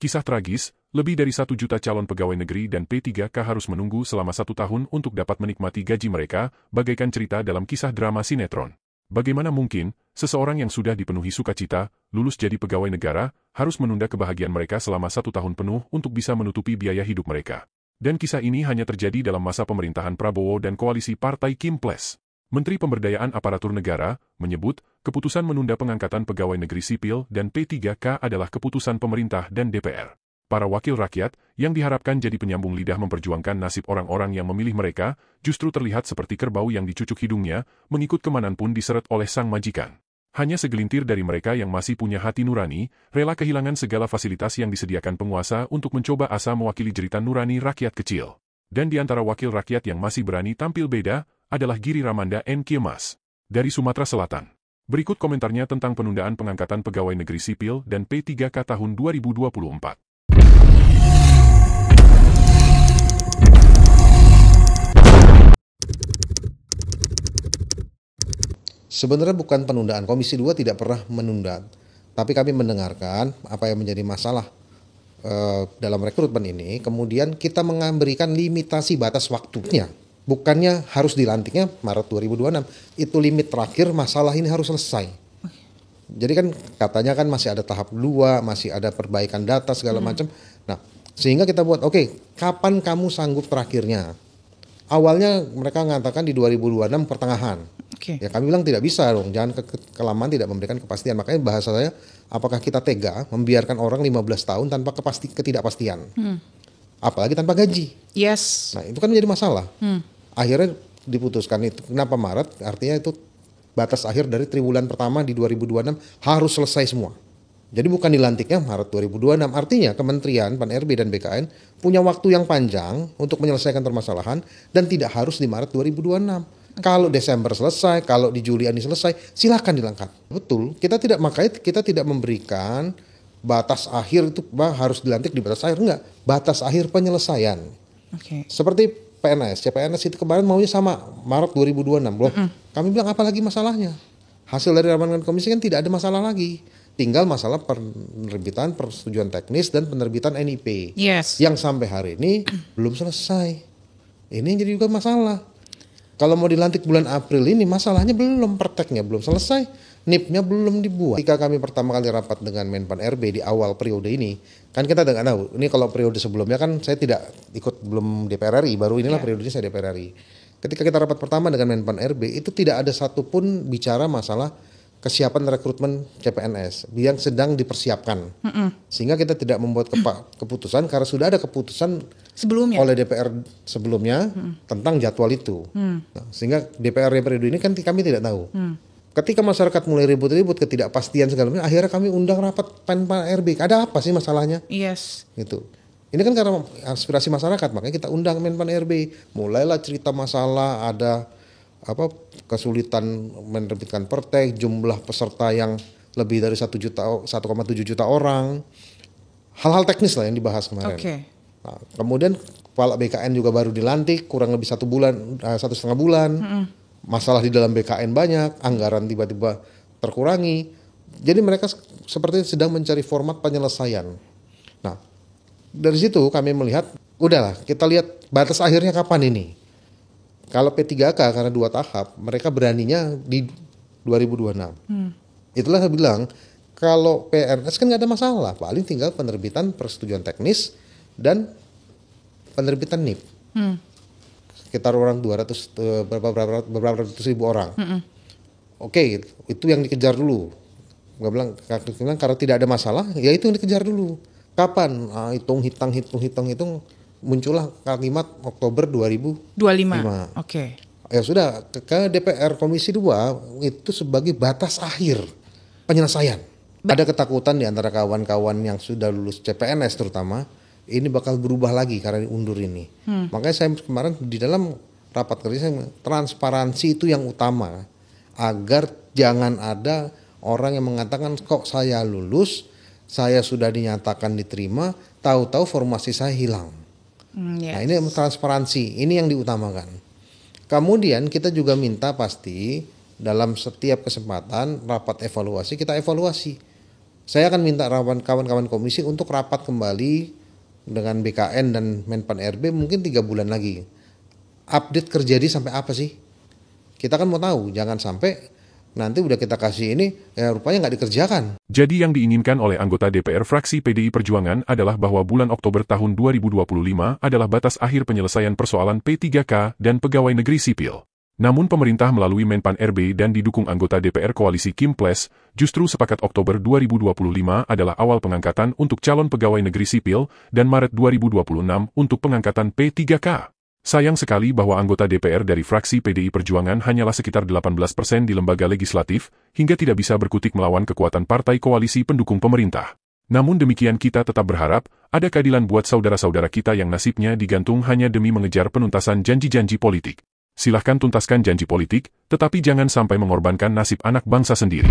Kisah tragis, lebih dari 1 juta calon pegawai negeri dan P3K harus menunggu selama 1 tahun untuk dapat menikmati gaji mereka, bagaikan cerita dalam kisah drama sinetron. Bagaimana mungkin, seseorang yang sudah dipenuhi sukacita, lulus jadi pegawai negara, harus menunda kebahagiaan mereka selama 1 tahun penuh untuk bisa menutupi biaya hidup mereka. Dan kisah ini hanya terjadi dalam masa pemerintahan Prabowo dan koalisi Partai Kim Ples. Menteri Pemberdayaan Aparatur Negara menyebut, keputusan menunda pengangkatan pegawai negeri sipil dan P3K adalah keputusan pemerintah dan DPR. Para wakil rakyat, yang diharapkan jadi penyambung lidah memperjuangkan nasib orang-orang yang memilih mereka, justru terlihat seperti kerbau yang dicucuk hidungnya, mengikut kemanapun diseret oleh sang majikan. Hanya segelintir dari mereka yang masih punya hati nurani, rela kehilangan segala fasilitas yang disediakan penguasa untuk mencoba asa mewakili jeritan nurani rakyat kecil. Dan di antara wakil rakyat yang masih berani tampil beda, adalah Giri Ramanda N. Kiemas, dari Sumatera Selatan. Berikut komentarnya tentang penundaan pengangkatan pegawai negeri sipil dan P3K tahun 2024. Sebenarnya bukan penundaan, Komisi 2 tidak pernah menunda. Tapi kami mendengarkan apa yang menjadi masalah dalam rekrutmen ini, kemudian kita memberikan limitasi batas waktunya. Bukannya harus dilantiknya Maret 2026, itu limit terakhir, masalah ini harus selesai. Jadi kan katanya kan masih ada tahap 2, masih ada perbaikan data segala macam. Nah, sehingga kita buat, oke, kapan kamu sanggup terakhirnya? Awalnya mereka mengatakan di 2026 pertengahan. Ya kami bilang tidak bisa dong, jangan kelamaan tidak memberikan kepastian. Makanya bahasa saya, apakah kita tega membiarkan orang 15 tahun tanpa ketidakpastian? Apalagi tanpa gaji. Yes. Nah itu kan menjadi masalah. Akhirnya diputuskan itu. Kenapa Maret? Artinya itu batas akhir dari triwulan pertama di 2026 harus selesai semua. Jadi bukan dilantiknya Maret 2026. Artinya Kementerian, Pan-RB dan BKN punya waktu yang panjang untuk menyelesaikan permasalahan dan tidak harus di Maret 2026. Kalau Desember selesai, kalau di Juli ini selesai, silakan dilangkat. Betul, kita tidak memberikan batas akhir itu harus dilantik di batas akhir, enggak. Batas akhir penyelesaian. Seperti PNS, CPNS itu kemarin maunya sama Maret 2026 loh. Kami bilang apalagi masalahnya? Hasil dari ramalan komisi kan tidak ada masalah lagi. Tinggal masalah penerbitan persetujuan teknis dan penerbitan NIP. Yang sampai hari ini belum selesai. Ini yang jadi juga masalah. Kalau mau dilantik bulan April ini masalahnya belum, perteknya belum selesai, NIP-nya belum dibuat. Ketika kami pertama kali rapat dengan Menpan RB di awal periode ini, kan kita tidak tahu, ini kalau periode sebelumnya kan saya tidak ikut, belum DPR RI, baru inilah periode ini saya DPR RI. Ketika kita rapat pertama dengan Menpan RB, itu tidak ada satupun bicara masalah kesiapan rekrutmen CPNS yang sedang dipersiapkan. Sehingga kita tidak membuat keputusan karena sudah ada keputusan sebelumnya oleh DPR sebelumnya tentang jadwal itu. Nah, sehingga DPR periode ini kan kami tidak tahu. Ketika masyarakat mulai ribut-ribut, ketidakpastian segala macam, akhirnya kami undang rapat Menpan RB. Ada apa sih masalahnya? Gitu. Ini kan karena aspirasi masyarakat, makanya kita undang Menpan RB. Mulailah cerita masalah, ada kesulitan menerbitkan pertek, jumlah peserta yang lebih dari 1,7 juta orang, hal-hal teknis lah yang dibahas kemarin. Nah, kemudian kepala BKN juga baru dilantik, kurang lebih 1,5 bulan. Masalah di dalam BKN banyak, anggaran tiba-tiba terkurangi. Jadi mereka seperti sedang mencari format penyelesaian. Nah, dari situ kami melihat, udahlah kita lihat batas akhirnya kapan ini. Kalau P3K karena 2 tahap, mereka beraninya di 2026. Itulah saya bilang, kalau PNS kan nggak ada masalah, paling tinggal penerbitan persetujuan teknis dan penerbitan NIP. Sekitar orang 200 beberapa ratus ribu orang. Oke, itu yang dikejar dulu. Gue bilang karena tidak ada masalah, ya itu yang dikejar dulu. Kapan? Hitung muncullah kalimat Oktober 2025. Ya sudah, ke DPR Komisi 2 itu sebagai batas akhir penyelesaian. Ada ketakutan di antara kawan-kawan yang sudah lulus CPNS terutama, ini bakal berubah lagi karena diundur ini. Makanya saya kemarin di dalam rapat kerja, transparansi itu yang utama. Agar jangan ada orang yang mengatakan kok saya lulus, saya sudah dinyatakan diterima, tahu-tahu formasi saya hilang. Nah ini transparansi, ini yang diutamakan. Kemudian kita juga minta pasti dalam setiap kesempatan rapat evaluasi, kita evaluasi Saya akan minta kawan-kawan komisi untuk rapat kembali dengan BKN dan Menpan RB mungkin 3 bulan lagi. Update kerjanya sampai apa sih? Kita kan mau tahu, jangan sampai nanti udah kita kasih ini, ya rupanya nggak dikerjakan. Jadi yang diinginkan oleh anggota DPR fraksi PDI Perjuangan adalah bahwa bulan Oktober tahun 2025 adalah batas akhir penyelesaian persoalan P3K dan pegawai negeri sipil. Namun pemerintah melalui Menpan RB dan didukung anggota DPR koalisi Kim Ples, justru sepakat Oktober 2025 adalah awal pengangkatan untuk calon pegawai negeri sipil dan Maret 2026 untuk pengangkatan P3K. Sayang sekali bahwa anggota DPR dari fraksi PDI Perjuangan hanyalah sekitar 18% di lembaga legislatif, hingga tidak bisa berkutik melawan kekuatan partai koalisi pendukung pemerintah. Namun demikian kita tetap berharap, ada keadilan buat saudara-saudara kita yang nasibnya digantung hanya demi mengejar penuntasan janji-janji politik. Silahkan tuntaskan janji politik, tetapi jangan sampai mengorbankan nasib anak bangsa sendiri.